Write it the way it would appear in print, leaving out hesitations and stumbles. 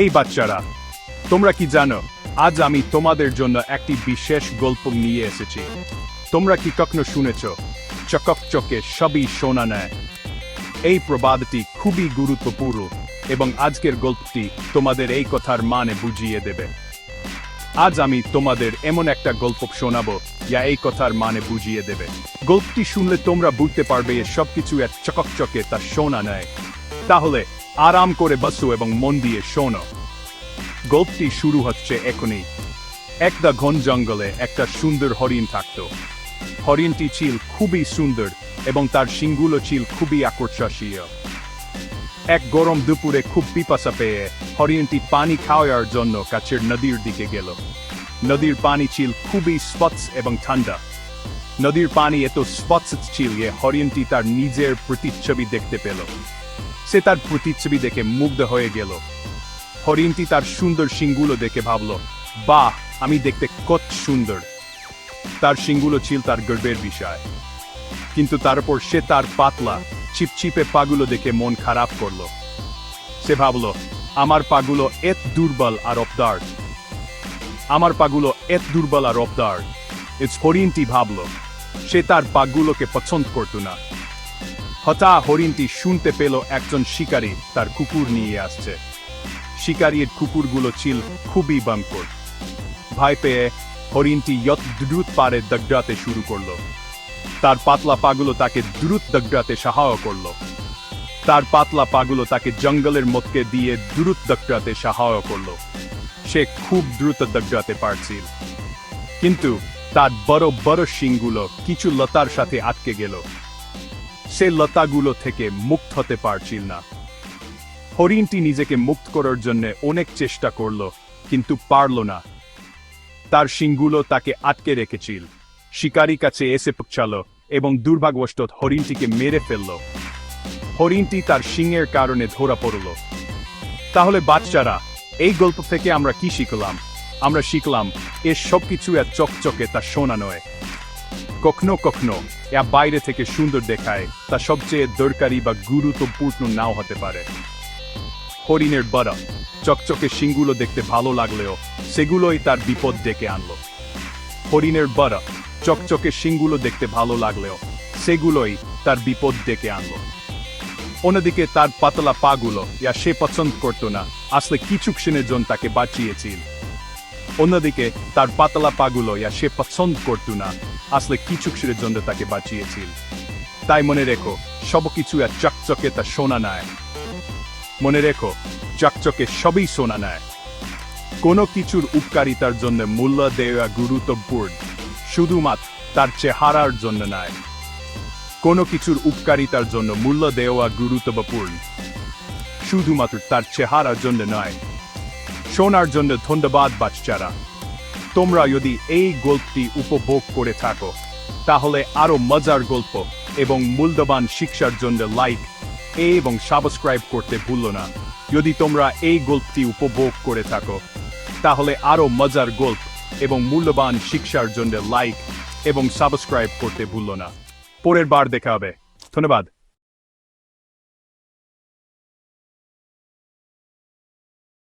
হেই বাচ্চারা, তোমরা কি জানো আজ আমি তোমাদের জন্য একটি বিশেষ গল্প নিয়ে এসেছি। তোমরা কি কখনো শুনেছ চকচকে সবই সোনা নেয়? এই প্রবাদটি খুবই গুরুত্বপূর্ণ এবং আজকের গল্পটি তোমাদের এই কথার মানে বুঝিয়ে দেবে। আজ আমি তোমাদের এমন একটা গল্প শোনাবো যা এই কথার মানে বুঝিয়ে দেবে। গল্পটি শুনলে তোমরা বুঝতে পারবে সবকিছু এক চকচকে তা সোনা নেয়। তাহলে আরাম করে বসো এবং মন দিয়ে শোনো। গল্পটি শুরু হচ্ছে এখনই। একটা ঘন জঙ্গলে একটা সুন্দর হরিণ থাকত। হরিণটি ছিল খুবই সুন্দর এবং তার শিংগুলো ছিল খুবই আকর্ষণীয়। এক গরম দুপুরে খুব পিপাসা পেয়ে হরিণটি পানি খাওয়ার জন্য কাছের নদীর দিকে গেল। নদীর পানি ছিল খুবই স্বচ্ছ এবং ঠান্ডা। নদীর পানি এত স্বচ্ছ ছিল যে হরিণটি তার নিজের প্রতিচ্ছবি দেখতে পেল। সে তার প্রতিচ্ছবি দেখে মুগ্ধ হয়ে গেল। হরিণটি তার সুন্দর শিংগুলো দেখে ভাবল, বাহ, আমি দেখতে কত সুন্দর। তার শিংগুলো ছিল তার গর্বের বিষয়। কিন্তু তারপর সে তার পাতলা চিপচিপে পাগুলো দেখে মন খারাপ করল। সে ভাবল, আমার পাগুলো এত দুর্বল আর অবদার্থ। আমার পাগুলো এত দুর্বল আর অবদার্থ। হরিণটি ভাবল, সে তার পাগুলোকে পছন্দ করত না। হঠাৎ হরিণটি শুনতে পেল একজন শিকারী তার কুকুর নিয়ে আসছে। শিকারীর কুকুরগুলো ছিল খুবই ভয়ঙ্কর। ভয় পেয়ে হরিণটি যত দ্রুত পারে দৌড়াতে শুরু করলো। তার পাতলা পাগুলো তাকে দ্রুত দৌড়াতে সাহায্য করলো। তার পাতলা পাগুলো তাকে জঙ্গলের মধ্যে দিয়ে দ্রুত দৌড়াতে সাহায্য করলো। সে খুব দ্রুত দৌড়াতে পারছিল, কিন্তু তার বড় বড় শিংগুলো কিছু লতার সাথে আটকে গেল। সে লতাগুলো থেকে মুক্ত হতে পারছিল না। হরিণটি নিজেকে মুক্ত করার জন্য অনেক চেষ্টা করল, কিন্তু পারল না। তার শিংগুলো তাকে আটকে রেখেছিল। শিকারী কাছে এসে পৌঁছাল এবং দুর্ভাগ্যবশত হরিণটিকে মেরে ফেলল। হরিণটি তার শিংয়ের কারণে ধরা পড়ল। তাহলে বাচ্চারা, এই গল্প থেকে আমরা কি শিখলাম? আমরা শিখলাম এর সবকিছু এত চকচকে তা সোনা নয়। কখনো কখনো এ বাইরে থেকে সুন্দর দেখায়, তা সবচেয়ে দরকারি বা গুরুত্বপূর্ণ নাও হতে পারে। হরিণের বড় চকচকে শিংগুলো দেখতে ভালো লাগলেও সেগুলোই তার বিপদ ডেকে আনলো। হরিণের বড় চকচকে শিংগুলো দেখতে ভালো লাগলেও সেগুলোই তার বিপদ ডেকে আনলো। অন্যদিকে তার পাতলা পাগুলো যা সে পছন্দ করত না, আসলে কিছুক্ষণের জন্য তাকে বাঁচিয়েছিল। অন্যদিকে তার পাতলা পাগুলো যা সে পছন্দ করত না, আসলে কিছুক্ষণের জন্য তাকে বাঁচিয়েছিল। তাই মনে রেখো, সবকিছু আর চকচকে তা সোনা নয়। মনে রেখো, চকচকে সবই সোনা নেয়। কোনো কিছুর উপকারিতার জন্য মূল্য দেওয়া গুরুত্বপূর্ণ, শুধুমাত্র তার চেহারার জন্য নয়। কোনো কিছুর উপকারিতার জন্য মূল্য দেওয়া গুরুত্বপূর্ণ, শুধুমাত্র তার চেহারার জন্য নয়। শোনার জন্য ধন্যবাদ বাচ্চারা। তোমরা যদি এই গল্পটি উপভোগ করে থাকো, তাহলে আরো মজার গল্প এবং মূল্যবান শিক্ষার জন্য লাইক এবং সাবস্ক্রাইব করতে ভুলো না। যদি তোমরা এই গল্পটি উপভোগ করে থাকো, তাহলে আরো মজার গল্প এবং মূল্যবান শিক্ষার জন্য লাইক এবং সাবস্ক্রাইব করতে ভুলো না। পরের বার দেখা হবে। ধন্যবাদ।